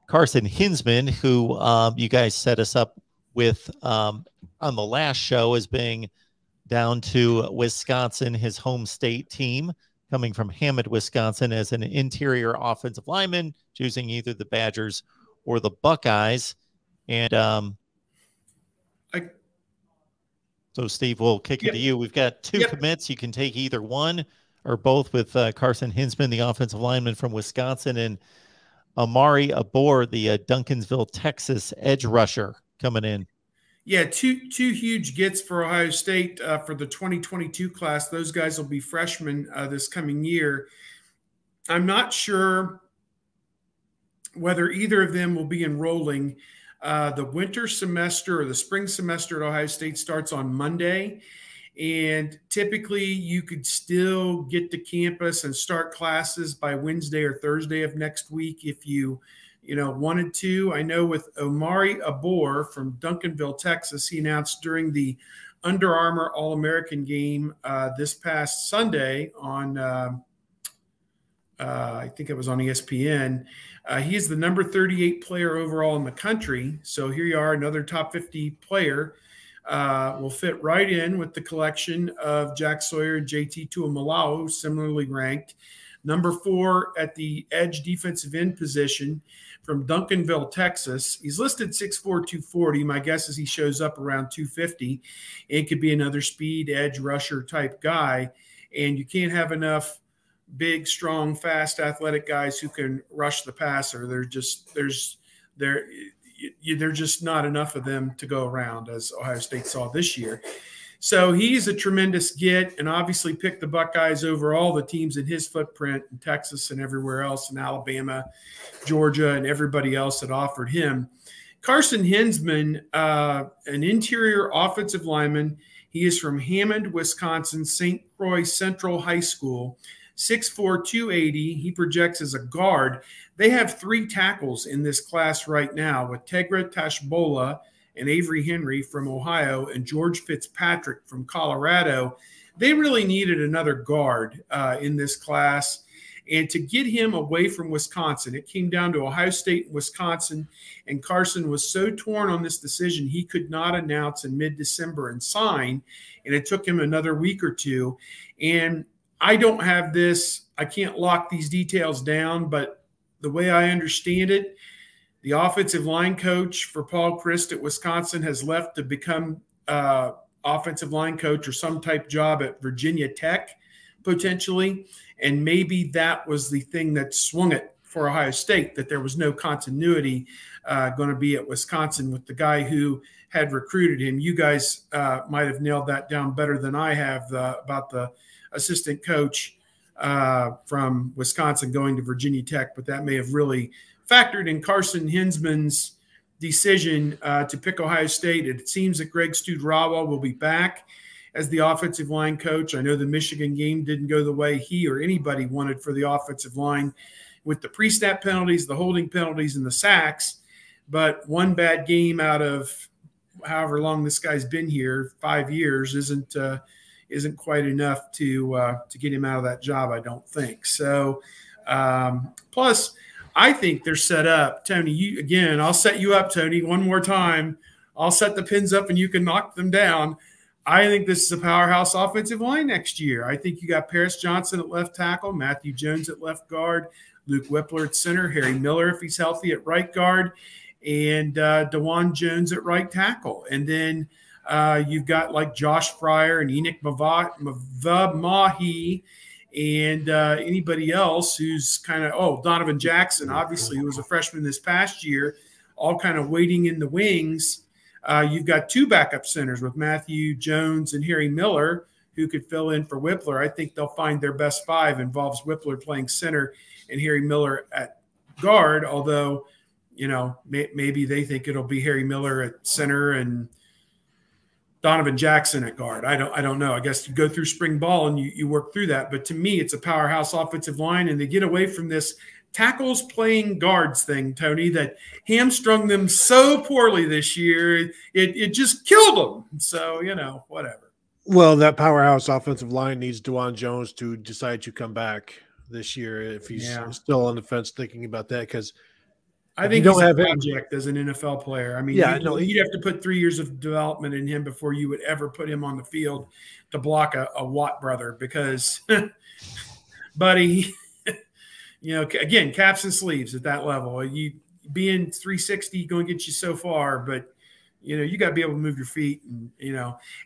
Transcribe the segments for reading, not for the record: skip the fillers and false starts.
Carson Hinzman, who you guys set us up with on the last show as being down to Wisconsin, his home state team, coming from Hammond, Wisconsin, as an interior offensive lineman, choosing either the Badgers or the Buckeyes. And so, Steve, we'll kick it to you. We've got two commits. You can take either one or both with Carson Hinzman, the offensive lineman from Wisconsin, and Amari Abor, the Duncansville, Texas edge rusher coming in. Yeah, two huge gets for Ohio State for the 2022 class. Those guys will be freshmen this coming year. I'm not sure whether either of them will be enrolling. The winter semester or the spring semester at Ohio State starts on Monday. And typically you could still get to campus and start classes by Wednesday or Thursday of next week if you wanted to. I know with Omari Abor from Duncanville, Texas, he announced during the Under Armour All-American game this past Sunday on, I think it was on ESPN. He is the number 38 player overall in the country. So here you are, another top 50 player. Will fit right in with the collection of Jack Sawyer and JT Tuimoloau, similarly ranked. Number 4 at the edge defensive end position from Duncanville, Texas. He's listed 6'4", 240. My guess is he shows up around 250. It could be another speed edge rusher type guy. And you can't have enough big, strong, fast, athletic guys who can rush the passer. There's just not enough of them to go around, as Ohio State saw this year. So he's a tremendous get, and obviously picked the Buckeyes over all the teams in his footprint in Texas and everywhere else, in Alabama, Georgia, and everybody else that offered him. Carson Hinzman, an interior offensive lineman. He is from Hammond, Wisconsin, St. Croix Central High School, 6'4", 280. He projects as a guard. They have 3 tackles in this class right now, with Tegra Tashbola and Avery Henry from Ohio and George Fitzpatrick from Colorado. They really needed another guard in this class. And to get him away from Wisconsin, it came down to Ohio State and Wisconsin, and Carson was so torn on this decision he could not announce in mid-December and sign, and it took him another week or two. And I don't have this, I can't lock these details down, but the way I understand it, the offensive line coach for Paul Chryst at Wisconsin has left to become offensive line coach or some type job at Virginia Tech, potentially. And maybe that was the thing that swung it for Ohio State, that there was no continuity going to be at Wisconsin with the guy who had recruited him. You guys might have nailed that down better than I have about the assistant coach from Wisconsin going to Virginia Tech, but that may have really factored in Carson Hinzman's decision to pick Ohio State. It seems that Greg Studrawa will be back as the offensive line coach. I know the Michigan game didn't go the way he or anybody wanted for the offensive line with the pre-snap penalties, the holding penalties, and the sacks. But one bad game out of however long this guy's been here, 5 years, isn't quite enough to get him out of that job, I don't think. So plus – I think they're set up. Tony, again, I'll set you up, Tony, one more time. I'll set the pins up and you can knock them down. I think this is a powerhouse offensive line next year. I think you got Paris Johnson at left tackle, Matthew Jones at left guard, Luke Whippler at center, Harry Miller, if he's healthy, at right guard, and DeJuan Jones at right tackle. And then you've got like Josh Fryer and Enoch Mahi, and anybody else who's kind of, Donovan Jackson, obviously, who was a freshman this past year, all kind of waiting in the wings. You've got 2 backup centers with Matthew Jones and Harry Miller, who could fill in for Whippler. I think they'll find their best 5 involves Whippler playing center and Harry Miller at guard, although, maybe they think it'll be Harry Miller at center and Donovan Jackson at guard. I don't know. I guess you go through spring ball and you work through that. But to me, it's a powerhouse offensive line, and they get away from this tackles playing guards thing, Tony, that hamstrung them so poorly this year. It just killed them. So, whatever. Well, that powerhouse offensive line needs DeJuan Jones to decide to come back this year if he's still on the fence thinking about that, because I think he's a project as an NFL player. I mean, yeah, you'd have to put 3 years of development in him before you would ever put him on the field to block a Watt brother because, buddy, again, caps and sleeves at that level. You being 360 going to get you so far, but you got to be able to move your feet, and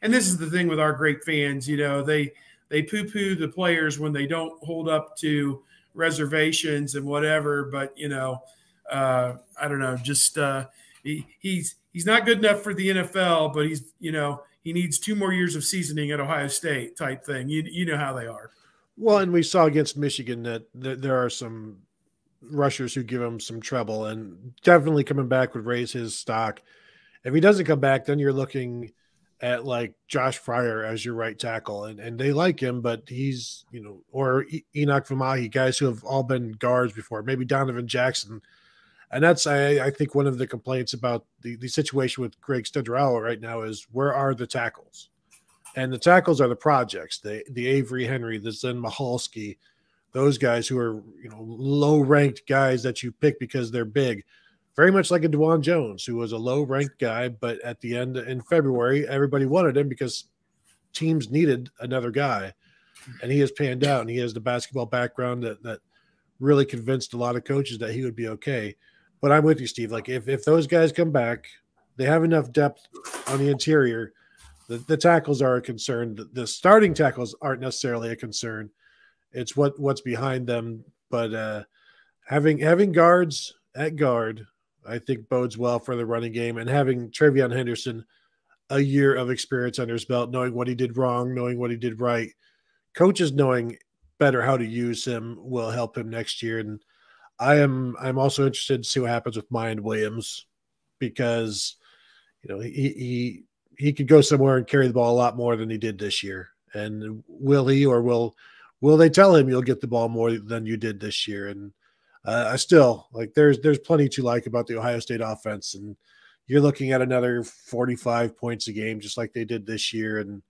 and this is the thing with our great fans. They poo-poo the players when they don't hold up to reservations and whatever, but I don't know, just he's not good enough for the NFL, but he's he needs 2 more years of seasoning at Ohio State type thing. You know how they are. Well, and we saw against Michigan that there are some rushers who give him some trouble, and definitely coming back would raise his stock. If he doesn't come back, then you're looking at like Josh Fryer as your right tackle, and they like him, but he's, or Enoch Vamahi, guys who have all been guards before, maybe Donovan Jackson. And that's, I think, one of the complaints about the situation with Greg Studrawa right now is where are the tackles? And the tackles are the projects, the Avery Henry, the Zen Mahalski, those guys who are, low-ranked guys that you pick because they're big. Very much like a DeJuan Jones, who was a low-ranked guy, but at the end in February, everybody wanted him because teams needed another guy, and he has panned out, and he has the basketball background that really convinced a lot of coaches that he would be okay. But I'm with you, Steve. Like if those guys come back, they have enough depth on the interior. The tackles are a concern. The starting tackles aren't necessarily a concern. It's what's behind them. But having guards at guard, I think bodes well for the running game, and having Travion Henderson a year of experience under his belt, knowing what he did wrong, knowing what he did right, coaches knowing better how to use him will help him next year. And I'm also interested to see what happens with Mayan Williams, because he could go somewhere and carry the ball a lot more than he did this year. And will he, or will they tell him you'll get the ball more than you did this year? And I still like there's plenty to like about the Ohio State offense, and you're looking at another 45 points a game, just like they did this year. And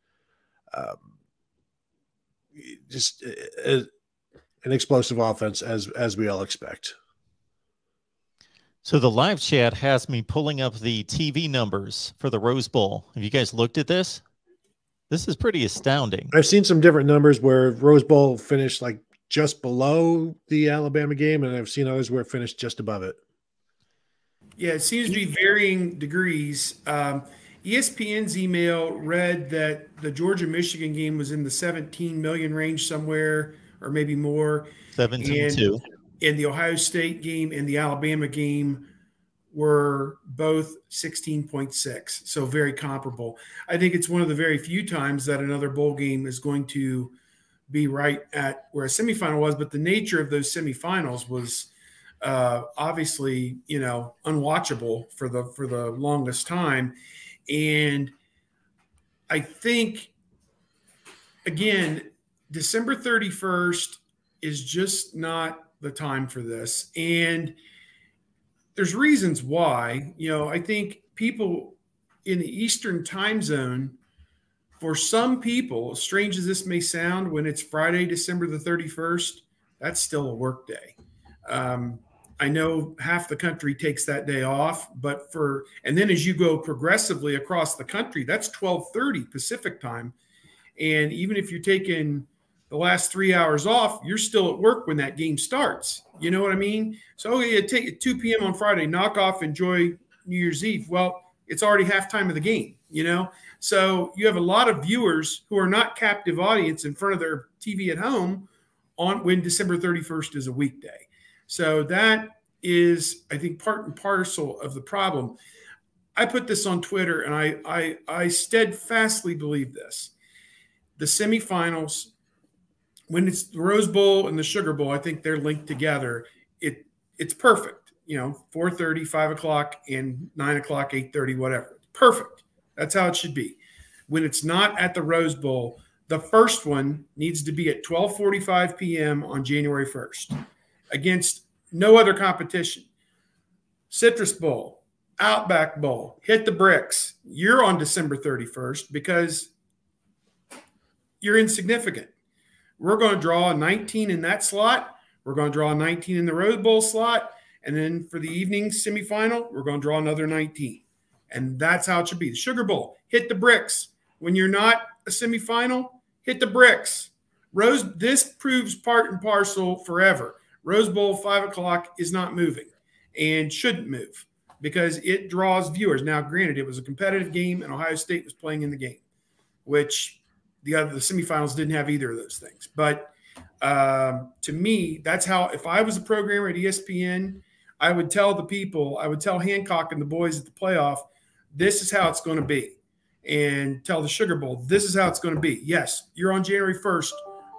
just an explosive offense as we all expect. So the live chat has me pulling up the TV numbers for the Rose Bowl. Have you guys looked at this? This is pretty astounding. I've seen some different numbers where Rose Bowl finished like just below the Alabama game, and I've seen others where it finished just above it. Yeah, it seems to be varying degrees. ESPN's email read that the Georgia-Michigan game was in the 17 million range somewhere, or maybe more. 17-2. And the Ohio State game and the Alabama game were both 16.6, so very comparable. I think it's one of the very few times that another bowl game is going to be right at where a semifinal was, but the nature of those semifinals was obviously, unwatchable for the longest time. And I think, again, December 31st is just not the time for this. And there's reasons why. I think people in the Eastern time zone, for some people, as strange as this may sound, when it's Friday, December the 31st, that's still a work day. I know half the country takes that day off, and then as you go progressively across the country, that's 12:30 Pacific time. And even if you're taking the last 3 hours off, you're still at work when that game starts. You know what I mean? So take it 2 p.m. on Friday, knock off, enjoy New Year's Eve. Well, it's already halftime of the game, So you have a lot of viewers who are not captive audience in front of their TV at home when December 31st is a weekday. So that is, I think, part and parcel of the problem. I put this on Twitter, and I steadfastly believe this. The semifinals, when it's the Rose Bowl and the Sugar Bowl, I think they're linked together. It's perfect. 4:30, 5 o'clock, and 9 o'clock, 8:30, whatever. Perfect. That's how it should be. When it's not at the Rose Bowl, the first one needs to be at 12:45 p.m. on January 1st against no other competition. Citrus Bowl, Outback Bowl, hit the bricks. You're on December 31st because you're insignificant. We're going to draw a 19 in that slot. We're going to draw a 19 in the Rose Bowl slot. And then for the evening semifinal, we're going to draw another 19. And that's how it should be. The Sugar Bowl, hit the bricks. When you're not a semifinal, hit the bricks. This proves part and parcel forever. Rose Bowl, 5 o'clock is not moving and shouldn't move because it draws viewers. Now, granted, it was a competitive game and Ohio State was playing in the game, which the semifinals didn't have either of those things. But to me, that's how, if I was a programmer at ESPN, I would tell the people, I would tell Hancock and the boys at the playoff, this is how it's going to be. And tell the Sugar Bowl, this is how it's going to be. Yes, you're on January 1st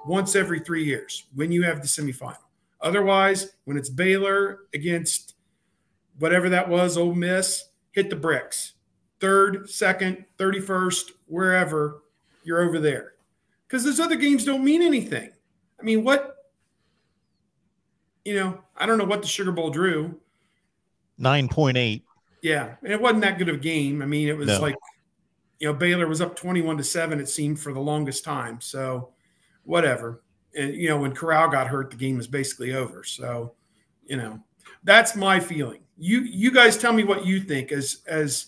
once every 3 years when you have the semifinal. Otherwise, when it's Baylor against whatever that was, Ole Miss, hit the bricks. 3rd, 2nd, 31st, wherever, you're over there. Because those other games don't mean anything. I mean, I don't know what the Sugar Bowl drew. 9.8. Yeah, and it wasn't that good of a game. I mean, it was like, Baylor was up 21-7, it seemed, for the longest time. So whatever. And, when Corral got hurt, the game was basically over. So, that's my feeling. You guys tell me what you think as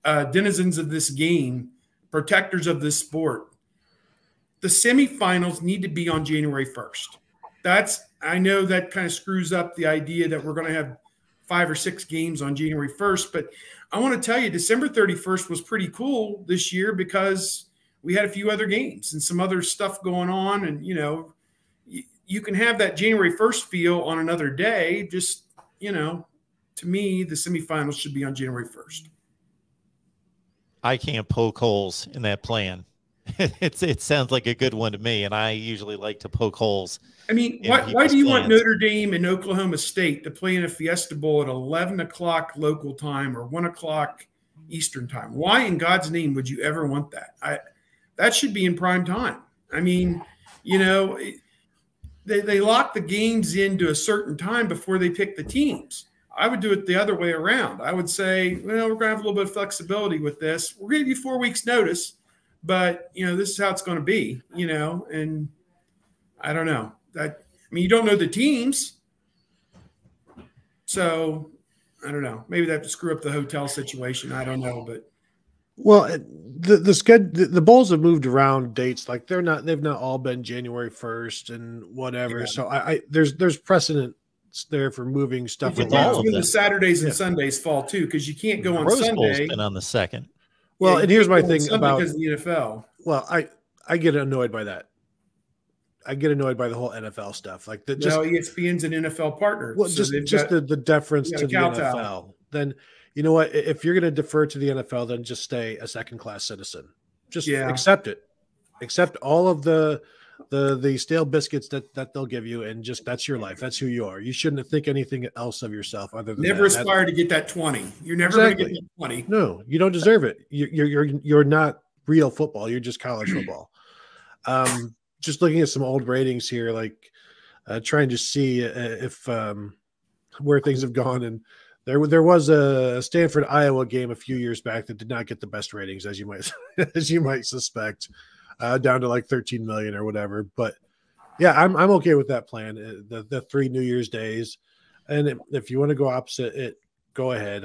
denizens of this game, protectors of this sport. The semifinals need to be on January 1st. I know that kind of screws up the idea that we're going to have 5 or 6 games on January 1st, but I want to tell you, December 31st was pretty cool this year because we had a few other games and some other stuff going on. And, you can have that January 1st feel on another day. Just, to me, the semifinals should be on January 1st. I can't poke holes in that plan. It sounds like a good one to me, and I usually like to poke holes. I mean, why do you want Notre Dame and Oklahoma State to play in a Fiesta Bowl at 11 o'clock local time or 1 o'clock Eastern time? Why in God's name would you ever want that? That should be in prime time. I mean, they lock the games into a certain time before they pick the teams. I would do it the other way around. I would say, well, we're going to have a little bit of flexibility with this. We're going to give you 4 weeks notice, but, this is how it's going to be, and I don't know. You don't know the teams. So I don't know. Maybe they have to screw up the hotel situation. I don't know, but. Well, the bowls have moved around dates. Like they've not all been January 1st and whatever. Yeah. So there's precedent there for moving stuff. When the Saturdays and Sundays fall too, because you can't go on Sunday. Rose Bowl's been on the 2nd. Well, and here's my thing about because of the NFL. Well, I get annoyed by that. I get annoyed by the whole NFL stuff. Like ESPN's an NFL partner. Well, so just the deference to the NFL. Then you know what? If you're going to defer to the NFL, then just stay a second-class citizen. Just accept it. Accept all of the stale biscuits that they'll give you, and just that's your life. That's who you are. You shouldn't think anything else of yourself other than never aspire to get that 20. You're never going to get that 20. No, you don't deserve it. You're not real football. You're just college football. Just looking at some old ratings here, like trying to see if where things have gone. And there was a Stanford Iowa game a few years back that did not get the best ratings, as you might suspect, down to like 13 million or whatever. But yeah, I'm okay with that plan. The 3 New Year's days, and if you want to go opposite it, go ahead.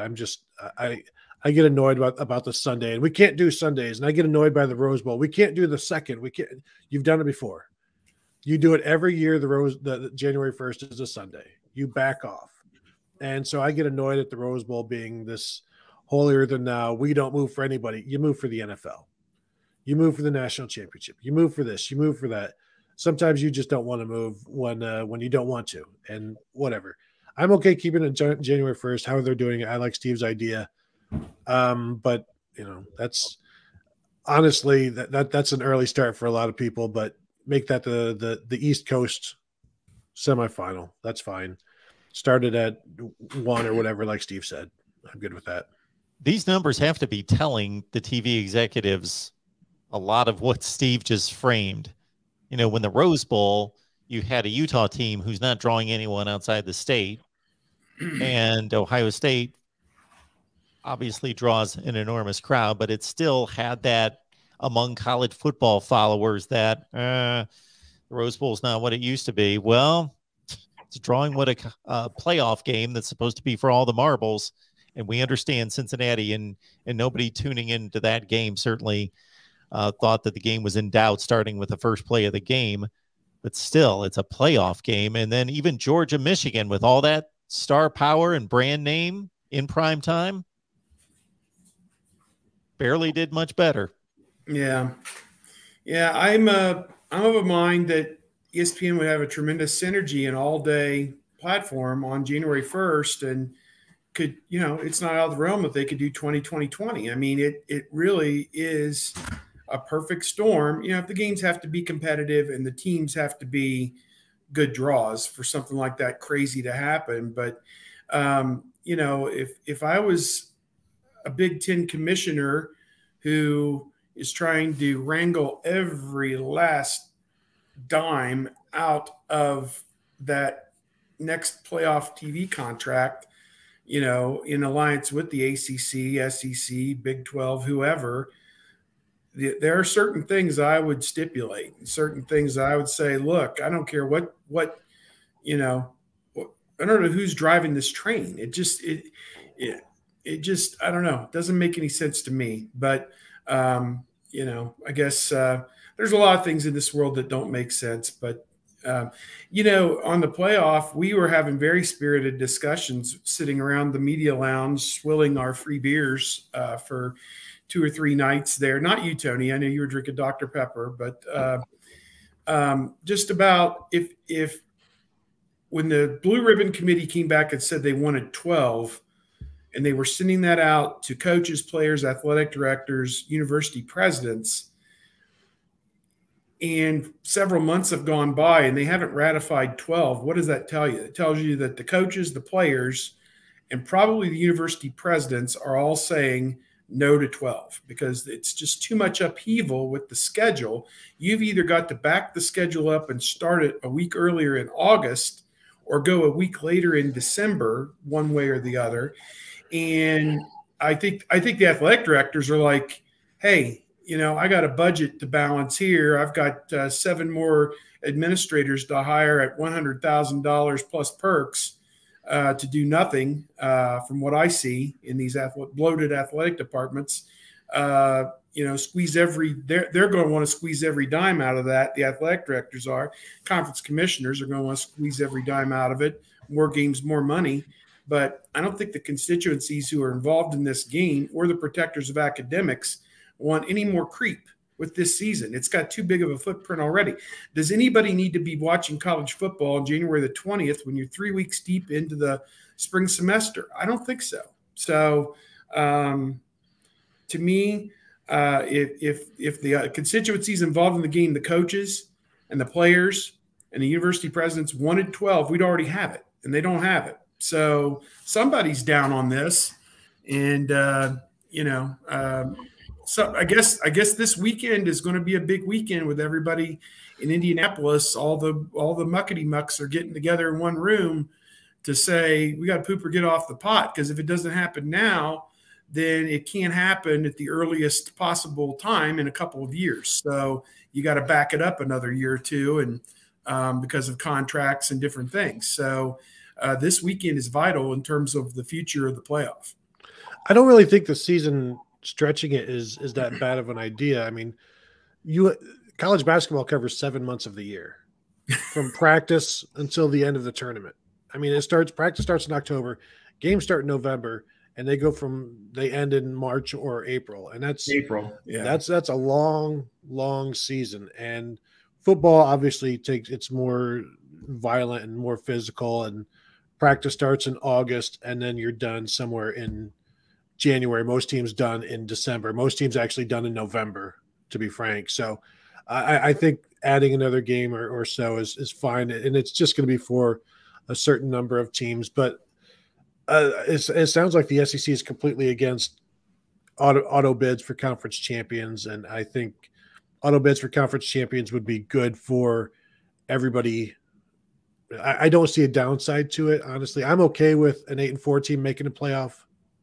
I get annoyed about the Sunday, and we can't do Sundays. And I get annoyed by the Rose Bowl. We can't do the 2nd. We can't. You've done it before. You do it every year. The January 1st is a Sunday. You back off. And so I get annoyed at the Rose Bowl being this holier than thou. We don't move for anybody. You move for the NFL. You move for the national championship. You move for this. You move for that. Sometimes you just don't want to move when you don't want to, and whatever. I'm okay keeping it January 1st. How they're doing it, I like Steve's idea. But that's honestly that's an early start for a lot of people, but make that the East Coast semifinal. That's fine. Started at 1 or whatever, like Steve said. I'm good with that. These numbers have to be telling the TV executives a lot of what Steve just framed. When the Rose Bowl, you had a Utah team who's not drawing anyone outside the state, and Ohio State obviously draws an enormous crowd, but it still had that among college football followers that the Rose Bowl is not what it used to be. Well, It's drawing what a playoff game that's supposed to be for all the marbles. And we understand Cincinnati, and nobody tuning into that game certainly thought that the game was in doubt starting with the first play of the game. But still, it's a playoff game. And then even Georgia, Michigan, with all that star power and brand name in prime time, barely did much better. Yeah. Yeah, I'm of a mind that ESPN would have a tremendous synergy and all-day platform on January 1st, and could, it's not out of the realm that they could do 2020. I mean, it really is a perfect storm. If the games have to be competitive and the teams have to be good draws for something like that crazy to happen. But, if I was a Big Ten commissioner who is trying to wrangle every last dime out of that next playoff TV contract, in alliance with the ACC, SEC, Big 12, whoever, there are certain things I would stipulate, and certain things I would say, look, I don't care what, I don't know who's driving this train. It just, I don't know. It doesn't make any sense to me, but, I guess there's a lot of things in this world that don't make sense. But, on the playoff, we were having very spirited discussions sitting around the media lounge, swilling our free beers for 2 or 3 nights there. Not you, Tony. I know you were drinking Dr. Pepper, but just about if when the Blue Ribbon Committee came back and said they wanted 12, and they were sending that out to coaches, players, athletic directors, university presidents. And several months have gone by and they haven't ratified 12. What does that tell you? It tells you that the coaches, the players, and probably the university presidents are all saying no to 12 because it's just too much upheaval with the schedule. You've either got to back the schedule up and start it a week earlier in August or go a week later in December, one way or the other. And I think the athletic directors are like, hey, I got a budget to balance here. I've got 7 more administrators to hire at $100,000 plus perks to do nothing from what I see in these bloated athletic departments. Squeeze they're going to want to squeeze every dime out of that. The athletic directors are. Conference commissioners are going to want to squeeze every dime out of it. More games, more money. But I don't think the constituencies who are involved in this game or the protectors of academics want any more creep with this season. It's got too big of a footprint already. Does anybody need to be watching college football on January the 20th when you're 3 weeks deep into the spring semester? I don't think so. So to me, if the constituencies involved in the game, the coaches and the players and the university presidents wanted 12, we'd already have it, and they don't have it. So somebody's down on this, and so I guess this weekend is going to be a big weekend with everybody in Indianapolis. All the muckety mucks are getting together in one room to say we got to poop or get off the pot, because if it doesn't happen now, then it can't happen at the earliest possible time in a couple of years. So you got to back it up another year or two, and because of contracts and different things. So this weekend is vital in terms of the future of the playoff. I don't really think the season stretching it is that bad of an idea. I mean, college basketball covers 7 months of the year, from practice until the end of the tournament. I mean, practice starts in October, games start in November, and they end in March or April. And that's April. Yeah. That's a long, long season. And football obviously it's more violent and more physical, and practice starts in August, and then you're done somewhere in January. Most teams done in December. Most teams actually done in November, to be frank. So I think adding another game or so is fine. And it's just going to be for a certain number of teams. But it sounds like the SEC is completely against auto bids for conference champions. And I think auto bids for conference champions would be good for everybody. I don't see a downside to it, honestly. I'm okay with an 8-4 team making a playoff,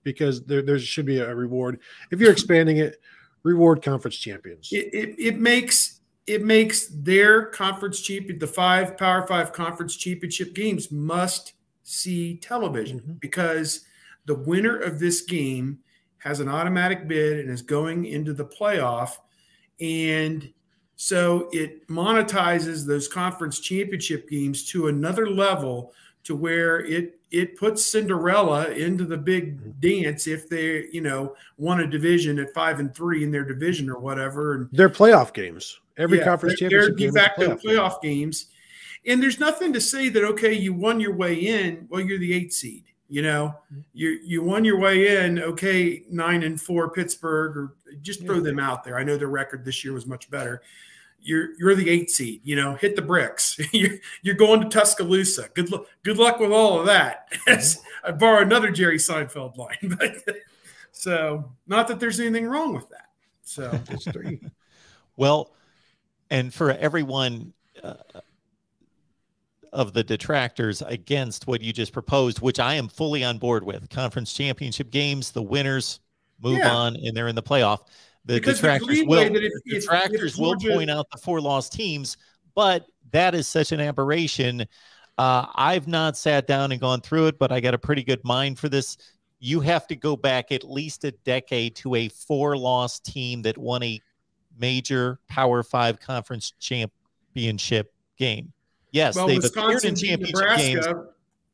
because there should be a reward. If you're expanding it, reward conference champions. It makes it makes their conference the 5 Power 5 conference championship games must see television, because the winner of this game has an automatic bid and is going into the playoff. And so it monetizes those conference championship games to another level, to where it puts Cinderella into the big dance if they, won a division at 5-3 in their division or whatever. And they're playoff games. Every conference championship game de facto playoff games. And there's nothing to say that, okay, you won your way in. Well, you're the 8th seed. You won your way in. Okay, 9-4 Pittsburgh, or just throw them out there. I know their record this year was much better. You're the 8th seed. Hit the bricks. You're going to Tuscaloosa. Good luck with all of that. I borrow another Jerry Seinfeld line, but so not that there's anything wrong with that. So it's 3. Well, and for everyone of the detractors against what you just proposed, which I am fully on board with, conference championship games, the winners move on and they're in the playoff. The detractors will point out the 4 lost teams, but that is such an aberration. I've not sat down and gone through it, but I got a pretty good mind for this. You have to go back at least a decade to a 4-loss team that won a major Power 5 conference championship game. Yes, well, they've Wisconsin appeared in beat championship Nebraska games.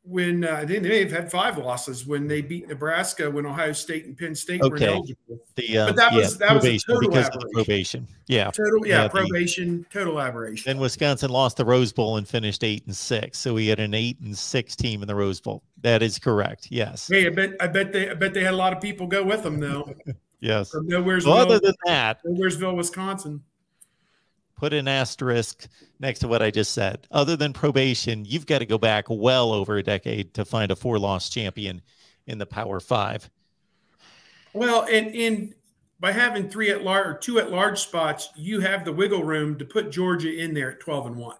When I think they may have had 5 losses when they beat Nebraska, when Ohio State and Penn State were eligible. But that was a total because aberration. of the probation. Yeah, probation, total aberration. Then Wisconsin lost the Rose Bowl and finished 8-6, so we had an 8-6 team in the Rose Bowl. That is correct. Yes. Hey, I bet they had a lot of people go with them though. Yes. From Nowheresville, well, other than that, Nowheresville, Wisconsin. Put an asterisk next to what I just said. Other than probation, you've got to go back well over a decade to find a 4-loss champion in the Power 5. Well, and by having 2 at-large spots, you have the wiggle room to put Georgia in there at 12-1.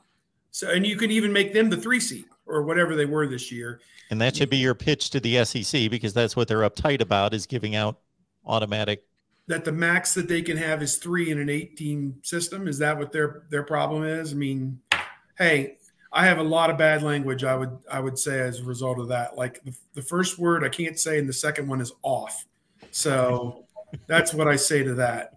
So, and you can even make them the 3 seed or whatever they were this year. And that should be your pitch to the SEC, because that's what they're uptight about, is giving out automatic. That the max that they can have is 3 in an 8-team system. Is that what their problem is? I mean, hey, I have a lot of bad language, I would say, as a result of that. Like the first word I can't say, and the second one is off. So that's what I say to that.